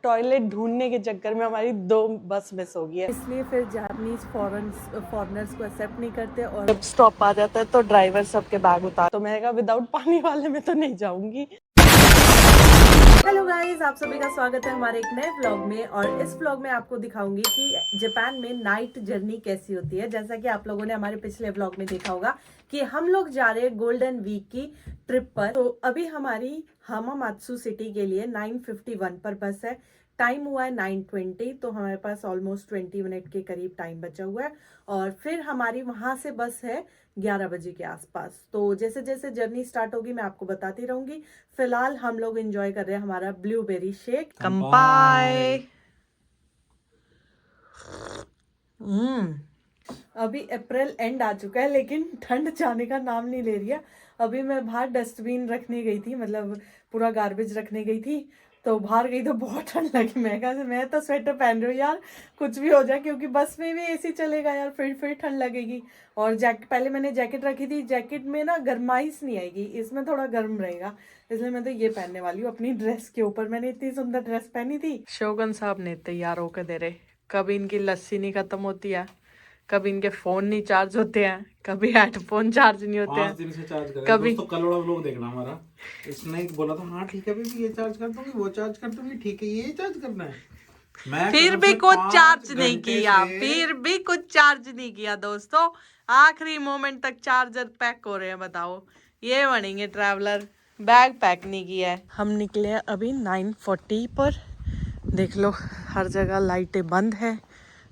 Toilet ढूंढने के चक्कर में हमारी 2 बस मिस हो गई है, इसलिए फिर जापानीज फॉरेनर्स को एक्सेप्ट नहीं करते। और जब स्टॉप आ जाता है तो ड्राइवर सबके बैग उतार, तो मैंने कहा विदाउट पानी वाले में तो नहीं जाऊंगी। हेलो गाइस, आप सभी का स्वागत है हमारे एक नए व्लॉग में। और इस व्लॉग में आपको दिखाऊंगी कि जापान में नाइट जर्नी कैसी होती है। जैसा कि आप लोगों ने हमारे पिछले व्लॉग में देखा होगा कि हम लोग जा रहे हैं गोल्डन वीक की ट्रिप पर। तो अभी हमारी हामामात्सु सिटी के लिए 9:51 पर बस है। टाइम हुआ है 9:20, तो हमारे पास ऑलमोस्ट 20 मिनट के करीब टाइम बचा हुआ है। और फिर हमारी वहां से बस है 11 बजे के आसपास। तो जैसे जैसे जर्नी स्टार्ट होगी मैं आपको बताती रहूंगी। फिलहाल हम लोग एंजॉय कर रहे हैं हमारा ब्लूबेरी शेक। कंपाई। अभी अप्रैल एंड आ चुका है लेकिन ठंड जाने का नाम नहीं ले रही है। अभी मैं बाहर डस्टबिन रखने गई थी, मतलब पूरा गार्बेज रखने गई थी, तो बाहर गई तो बहुत ठंड लगी। मैं तो स्वेटर पहन रही हूँ यार, कुछ भी हो जाए, क्योंकि बस में भी एसी चलेगा यार, फिर ठंड लगेगी। और जैकेट पहले मैंने जैकेट रखी थी, जैकेट में ना गर्माइश नहीं आएगी, इसमें थोड़ा गर्म रहेगा, इसलिए मैं तो ये पहनने वाली हूँ अपनी ड्रेस के ऊपर। मैंने इतनी सुंदर ड्रेस पहनी थी। शोगन साहब ने तैयार होकर दे रहे, कभी इनकी लस्सी नहीं खत्म होती है, कभी इनके फोन नहीं चार्ज होते हैं, कभी हेडफोन चार्ज नहीं होते हैं, 5 दिन से चार्ज कर रहे हैं। कभी दोस्तों कल वाला व्लॉग देखना हमारा। इसने बोला था हाँ ठीक है बेबी ये चार्ज कर दूंगी, वो चार्ज कर दूंगी, ठीक है ये चार्ज करना है। मैं फिर कसम भी से कुछ 5 चार्ज नहीं घंटे किया, से- फिर भी कुछ चार्ज नहीं किया दोस्तों। आखिरी मोमेंट तक चार्जर पैक हो रहे हैं, बताओ ये बनेंगे ट्रैवलर। बैग पैक नहीं किया है। हम निकले हैं अभी 9:40 पर। देख लो हर जगह लाइटें बंद है,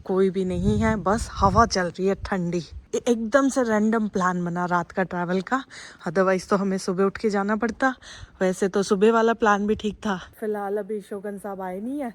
कोई भी नहीं है, बस हवा चल रही है ठंडी। एकदम से रैंडम प्लान बना रात का ट्रैवल का, अदरवाइज तो हमें सुबह उठ के जाना पड़ता। वैसे तो सुबह वाला प्लान भी ठीक था। फिलहाल अभी शोगन साहब आए नहीं है।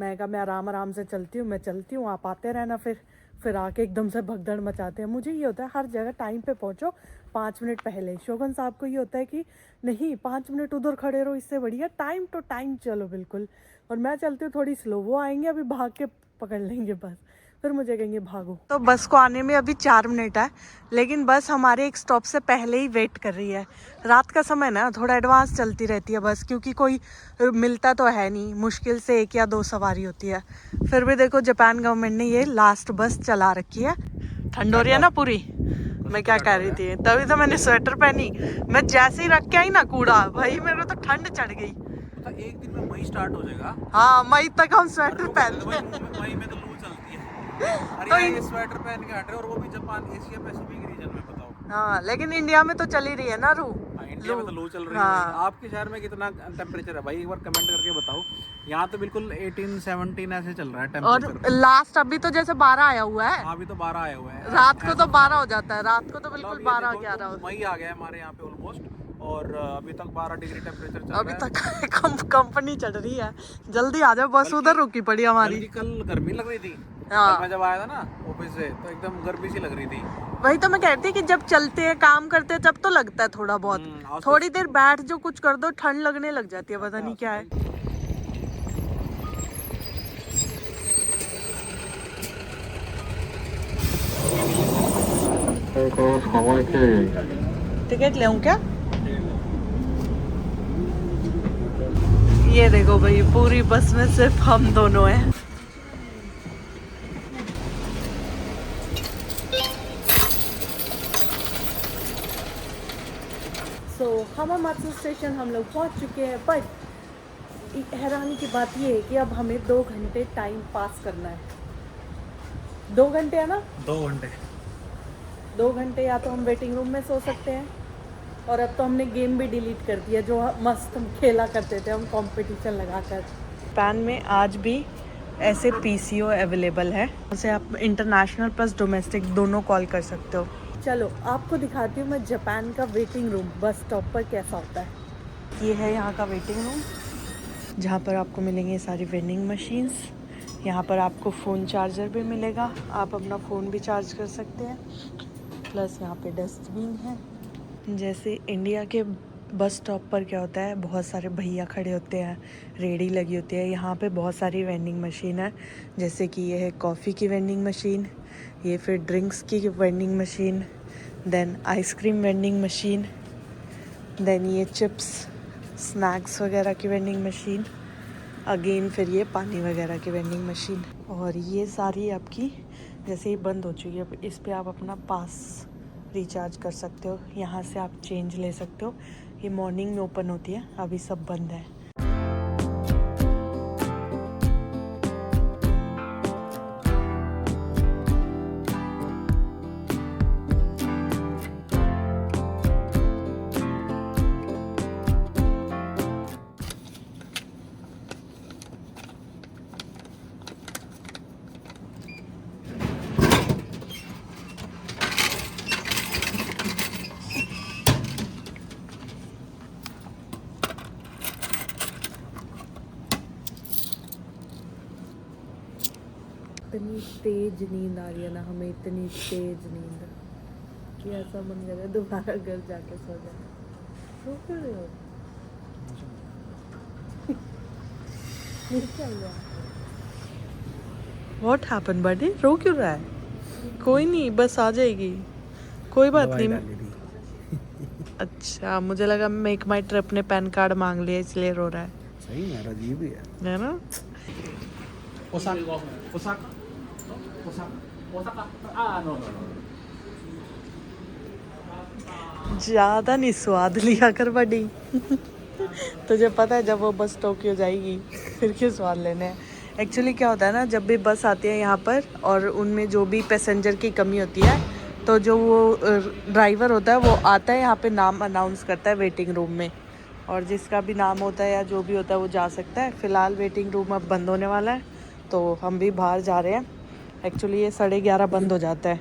मैं कहा मैं आराम आराम से चलती हूँ, मैं चलती हूँ, आप आते रहना। फिर आके एकदम से भगदड़ मचाते हैं। मुझे ये होता है हर जगह टाइम पे पहुँचो, 5 मिनट पहले। शोगन साहब को ये होता है कि नहीं 5 मिनट उधर खड़े रहो, इससे बढ़िया टाइम टू टाइम चलो बिल्कुल। और मैं चलती हूँ थोड़ी स्लो, वो आएंगे अभी भाग के पकड़ लेंगे बस, फिर मुझे कहेंगे भागो। तो बस को आने में अभी 4 मिनट है, लेकिन बस हमारे एक स्टॉप से पहले ही वेट कर रही है। रात का समय ना थोड़ा एडवांस चलती रहती है बस, क्योंकि कोई मिलता तो है नहीं, मुश्किल से 1 या 2 सवारी होती है। फिर भी देखो जापान गवर्नमेंट ने ये लास्ट बस चला रखी है। ठंड हो रही है ना पूरी। मैं क्या कह रही थी, तभी तो मैंने स्वेटर पहनी। मैं जैसे ही रख के आई ना कूड़ा, भाई मेरे को तो ठंड चढ़ गई। तो एक दिन में मई स्टार्ट हो जाएगा। हाँ मई तक हम स्वेटर पहनते हैं। मई में तो लू चलती है। अरे तो यार ये स्वेटर पहन के हट रहे, और वो भी जापान एशिया पैसिफिक रीजन में, बताओ। हाँ लेकिन इंडिया में तो चली रही है ना रू। इंडिया में तो लू चल रही है। हाँ। भाई आपके शहर में कितना टेम्परेचर है भाई, एक बार कमेंट करके बताओ। यहाँ तो बिल्कुल 18-17 ऐसे चल रहा है और टेम्परेचर। लास्ट अभी तो जैसे 12 आया हुआ है, अभी तो 12 आए हुए हैं। रात को तो 12 हो जाता है, रात को तो बिल्कुल मतलब ये 12-11 देखो, होता मई आ गया है हमारे यहाँ पे ऑलमोस्ट, और अभी तक 12 डिग्री टेम्परेचर चल है। अभी रहा है। तक कंपनी चल रही है, जल्दी आ जाओ, बस उधर रुकी पड़ी हमारी। बल्कि कल गर्मी लग रही थी। हाँ। कल मैं जब आया था ना ऑफिस से, तो एकदम गर्मी सी लग रही थी। वही तो मैं कहती कि जब चलते हैं काम करते हैं तब तो लगता है थोड़ा बहुत, आज तो- थोड़ी देर बैठ जो कुछ कर दो ठंड लगने लग जाती है, पता नहीं क्या है। टिकट ले क्या? ये देखो भाई पूरी बस में सिर्फ हम दोनों हैं। सो हामामात्सु स्टेशन हम लोग पहुंच चुके हैं। बट हैरानी की बात ये है कि अब हमें 2 घंटे टाइम पास करना है। 2 घंटे है ना, 2 घंटे। 2 घंटे या तो हम वेटिंग रूम में सो सकते हैं, और अब तो हमने गेम भी डिलीट कर दिया जो मस्त हम खेला करते थे, हम कंपटीशन लगाकर। जापान में आज भी ऐसे पीसीओ अवेलेबल है, उसे आप इंटरनेशनल प्लस डोमेस्टिक दोनों कॉल कर सकते हो। चलो आपको दिखाती हूँ मैं जापान का वेटिंग रूम बस स्टॉप पर कैसा होता है। ये है यहाँ का वेटिंग रूम, जहाँ पर आपको मिलेंगे सारी वेंडिंग मशीन्स। यहाँ पर आपको फ़ोन चार्जर भी मिलेगा, आप अपना फ़ोन भी चार्ज कर सकते हैं। प्लस यहाँ पे डस्टबिन है। जैसे इंडिया के बस स्टॉप पर क्या होता है, बहुत सारे भैया खड़े होते हैं, रेडी लगी होती है, यहाँ पे बहुत सारी वेंडिंग मशीन है। जैसे कि ये है कॉफ़ी की वेंडिंग मशीन, ये फिर ड्रिंक्स की vending machine, then ice cream vending machine, then ये चिप्स स्नैक्स वगैरह की वेंडिंग मशीन, अगेन फिर ये पानी वगैरह की वेंडिंग मशीन, और ये सारी आपकी जैसे ही बंद हो चुकी है, इस पे आप अपना पास रिचार्ज कर सकते हो, यहाँ से आप चेंज ले सकते हो। ये मॉर्निंग में ओपन होती है, अभी सब बंद है। इतनी तेज नींद आ रही है ना हमें, इतनी तेज नींद कि ऐसा मन कर रहा है दोबारा घर जाके सो जाए। सो क्यों रहे हो? ये क्या हुआ? What happened buddy? रो क्यों रहा है? कोई नहीं, बस आ जाएगी, कोई बात नहीं। अच्छा, मुझे लगा मेक माई ट्रिप ने पैन कार्ड मांग लिया इसलिए रो रहा है। सही में अजीब ही है ना? ज्यादा नहीं स्वाद लिया कर बड़ी। तुझे पता है जब वो बस टोक्यो जाएगी फिर क्यों स्वाद लेने हैं। एक्चुअली क्या होता है ना, जब भी बस आती है यहाँ पर और उनमें जो भी पैसेंजर की कमी होती है, तो जो वो ड्राइवर होता है वो आता है यहाँ पे, नाम अनाउंस करता है वेटिंग रूम में, और जिसका भी नाम होता है या जो भी होता है वो जा सकता है। फ़िलहाल वेटिंग रूम अब बंद होने वाला है, तो हम भी बाहर जा रहे हैं। एक्चुअली ये 11:30 बंद हो जाता है,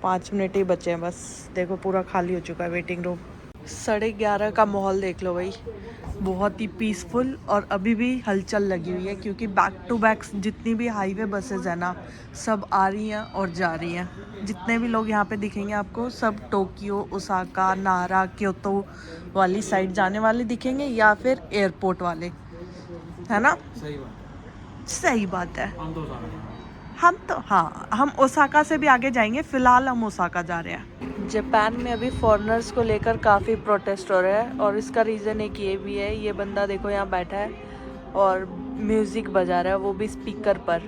5 मिनट ही बचे हैं बस। देखो पूरा खाली हो चुका है वेटिंग रूम। 11:30 का माहौल देख लो भाई, बहुत ही पीसफुल, और अभी भी हलचल लगी हुई है क्योंकि बैक टू बैक जितनी भी हाईवे बसेस हैं ना, सब आ रही हैं और जा रही हैं। जितने भी लोग यहाँ पे दिखेंगे आपको, सब टोक्यो, ओसाका, नारा, क्योतो वाली साइड जाने वाले दिखेंगे या फिर एयरपोर्ट वाले, है ना? सही बात है। हम तो हाँ, हम ओसाका से भी आगे जाएंगे, फ़िलहाल हम ओसाका जा रहे हैं। जापान में अभी फॉरेनर्स को लेकर काफ़ी प्रोटेस्ट हो रहा है, और इसका रीज़न एक ये भी है, ये बंदा देखो यहाँ बैठा है और म्यूज़िक बजा रहा है, वो भी स्पीकर पर।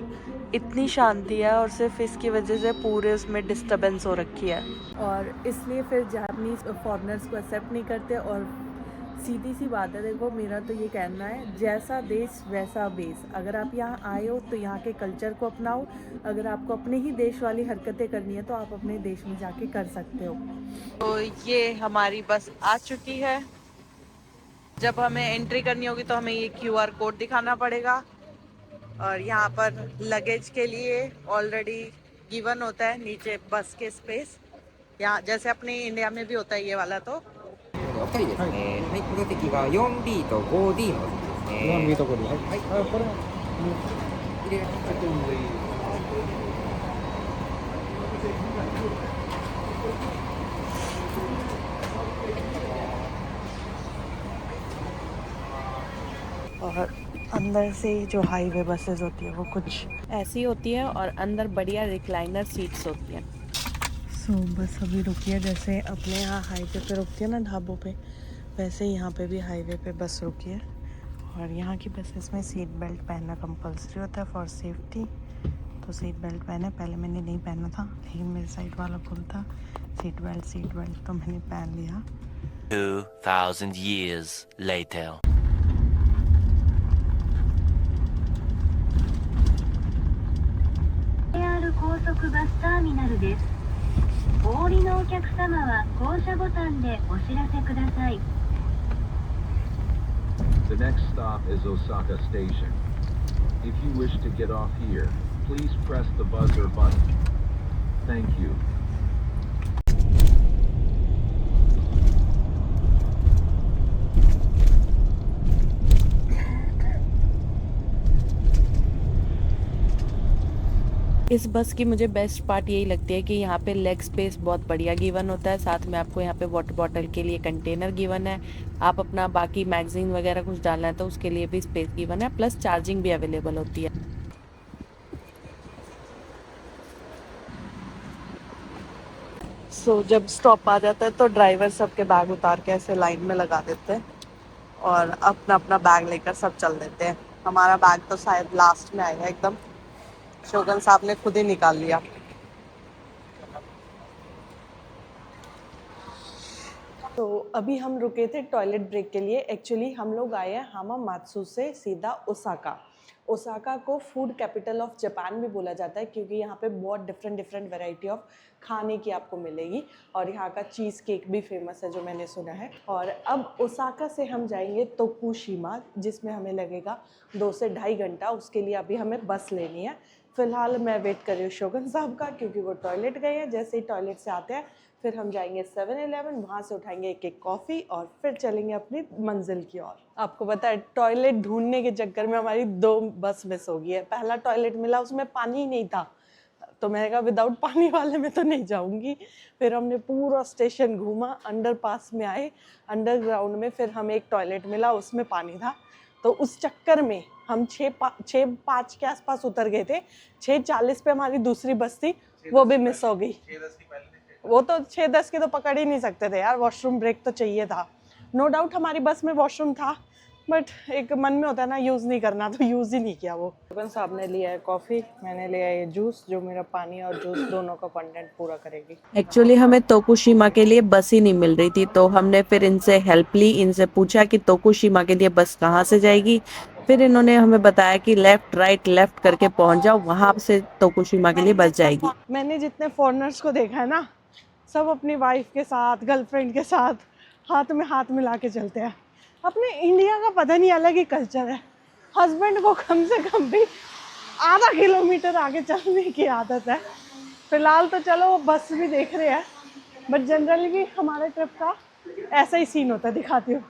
इतनी शांति है और सिर्फ इसकी वजह से पूरे उसमें डिस्टर्बेंस हो रखी है, और इसलिए फिर जापानीज फॉरेनर्स को एक्सेप्ट नहीं करते। और सीधी सी बात है, देखो मेरा तो ये कहना है, जैसा देश वैसा बेस। अगर आप यहाँ आए हो तो यहाँ के कल्चर को अपनाओ, अगर आपको अपने ही देश वाली हरकतें करनी है तो आप अपने देश में जाके कर सकते हो। तो ये हमारी बस आ चुकी है। जब हमें एंट्री करनी होगी तो हमें ये QR कोड दिखाना पड़ेगा, और यहाँ पर लगेज के लिए ऑलरेडी गिवन होता है नीचे बस के स्पेस, यहाँ जैसे अपने इंडिया में भी होता है ये वाला। तो お二人ですね。はい、この席が 4D と 5D のお席ですね。4B ところ。はい。あ、これ。入れて और अंदर से जो हाईवे बसेस होती है वो कुछ ऐसी होती है, और अंदर बढ़िया रिक्लाइनर सीट्स होती हैं। सो बस अभी रुकी है, जैसे अपने यहाँ हाईवे पे रुकती है ना ढाबों पे, वैसे यहाँ पे भी हाईवे पे बस रुकी है। और यहाँ की बसेस में सीट बेल्ट पहनना कंपलसरी होता है फॉर सेफ्टी, तो सीट बेल्ट पहने। पहले मैंने नहीं पहना था, लेकिन मेरे साइड वाला खुल था सीट बेल्ट तो मैंने पहन लिया। 2000 years later. 高速バスターミナルです。お降りのお客様は降車ボタンでお知らせください。 The next stop is Osaka Station. If you wish to get off here, please press the buzzer button. Thank you. इस बस की मुझे बेस्ट पार्ट यही लगती है कि यहाँ पे लेग स्पेस बहुत बढ़िया गिवन होता है। साथ में आपको यहाँ पे वाटर बॉटल के लिए कंटेनर गिवन है। आप अपना बाकी मैगजीन वगैरह कुछ डालना है तो उसके लिए भी स्पेस गिवन है, प्लस चार्जिंग भी अवेलेबल होती है। सो जब स्टॉप आ जाता है तो ड्राइवर सबके बैग उतार के ऐसे लाइन में लगा देते हैं और अपना अपना बैग लेकर सब चल देते हैं। हमारा बैग तो शायद लास्ट में आएगा एकदम। शोगन साहब ने खुद ही निकाल लिया। तो अभी हम रुके थे टॉयलेट ब्रेक के लिए। एक्चुअली हम लोग आए हैं हामामात्सु से सीधा ओसाका। ओसाका को फूड कैपिटल ऑफ जापान भी बोला जाता है क्योंकि यहाँ पे बहुत डिफरेंट वैरायटी ऑफ खाने की आपको मिलेगी और यहाँ का चीज़ केक भी फेमस है जो मैंने सुना है। और अब ओसाका से हम जाएंगे तोकुशिमा, जिसमें हमें लगेगा 2 से ढाई घंटा। उसके लिए अभी हमें बस लेनी है। फ़िलहाल मैं वेट कर रही हूँ शोगन साहब का क्योंकि वो टॉयलेट गए हैं। जैसे ही टॉयलेट से आते हैं फिर हम जाएंगे 7-Eleven, वहाँ से उठाएंगे एक कॉफ़ी और फिर चलेंगे अपनी मंजिल की ओर। आपको पता है टॉयलेट ढूंढने के चक्कर में हमारी 2 बस मिस हो गई है। पहला टॉयलेट मिला उसमें पानी ही नहीं था, तो मैंने कहा विदाउट पानी वाले में तो नहीं जाऊंगी। फिर हमने पूरा स्टेशन घूमा, अंडरपास में आए, अंडरग्राउंड में फिर हमें एक टॉयलेट मिला, उसमें पानी था। तो उस चक्कर में हम 6:05 के आसपास उतर गए थे। 6:40 पे हमारी दूसरी बस थी, वो भी मिस हो गई। वो तो 6:10 की तो पकड़ ही नहीं सकते थे यार, वॉशरूम ब्रेक तो चाहिए था। नो डाउट हमारी बस में वॉशरूम था, बट एक मन में होता है ना यूज़ नहीं करना, तो यूज़ ही नहीं किया। वो शोगन साहब ने लिया है कॉफ़ी, मैंने लिया है ये जूस जो मेरा पानी और जूस दोनों का कंटेंट पूरा करेगी। एक्चुअली हमें तोकुशिमा के लिए बस ही नहीं मिल रही थी, तो हमने फिर इनसे हेल्प ली। इनसे पूछा कि तोकुशिमा के लिए बस कहाँ से जाएगी। फिर इन्होंने हमें बताया कि लेफ्ट राइट लेफ्ट करके पहुंच जाओ, वहाँ से तोकुशिमा के लिए बस जाएगी। मैंने जितने फॉरेनर्स को देखा है ना, सब अपनी वाइफ के साथ, गर्लफ्रेंड के साथ हाथ में हाथ मिला के चलते हैं। अपने इंडिया का पता नहीं अलग ही कल्चर है। हस्बैंड को कम से कम भी आधा किलोमीटर आगे चलने की आदत है। फिलहाल तो चलो वो बस भी देख रहे हैं, बट जनरली भी हमारे ट्रिप का ऐसा ही सीन होता है। दिखाती हूँ,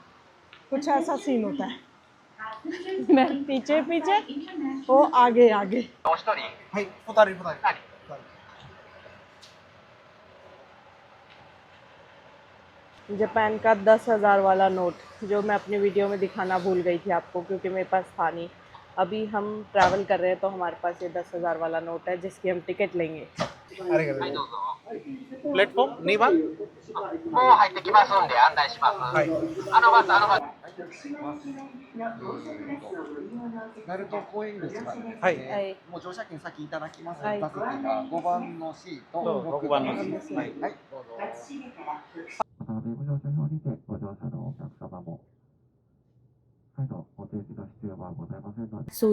कुछ ऐसा सीन होता है। मैं पीछे पीछे, वो आगे आगे। जापान का 10,000 वाला नोट जो मैं अपनी वीडियो में दिखाना भूल गई थी आपको, क्योंकि मेरे पास था नहीं। अभी हम ट्रैवल कर रहे हैं तो हमारे पास ये 10,000 वाला नोट है जिसकी हम टिकट लेंगे। प्लेटफॉर्म नहीं बात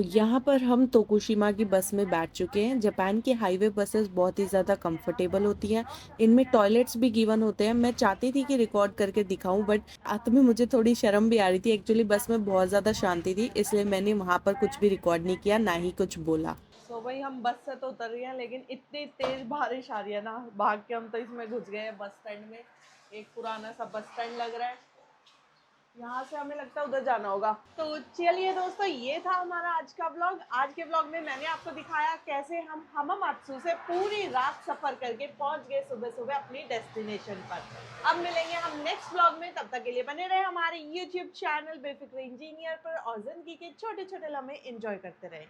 यहाँ पर हम तोकुशिमा की बस में बैठ चुके हैं। जापान की हाईवे बसेस बहुत ही ज़्यादा कंफर्टेबल होती हैं। इनमें टॉयलेट्स भी गिवन होते हैं। मैं चाहती थी कि रिकॉर्ड करके दिखाऊं, बट आत में मुझे थोड़ी शर्म भी आ रही थी। एक्चुअली बस में बहुत ज़्यादा शांति थी, इसलिए मैंने वहाँ पर कुछ भी रिकॉर्ड नहीं किया, ना ही कुछ बोला। तो भाई हम बस से तो उतर रही हैं, लेकिन इतनी तेज बारिश आ रही है ना, भाग के हम तो इसमें घुस गए हैं बस स्टैंड में। एक पुराना सा बस स्टैंड लग रहा है, यहाँ से हमें लगता है उधर जाना होगा। तो चलिए दोस्तों, ये था हमारा आज का व्लॉग। आज के व्लॉग में मैंने आपको दिखाया कैसे हम हामामात्सु से पूरी रात सफर करके पहुंच गए सुबह सुबह अपनी डेस्टिनेशन पर। अब मिलेंगे हम नेक्स्ट व्लॉग में, तब तक के लिए बने रहे हमारे YouTube चैनल बेफिक्र इंजीनियर पर और जिंदगी के छोटे छोटे लम्हे एंजॉय करते रहे।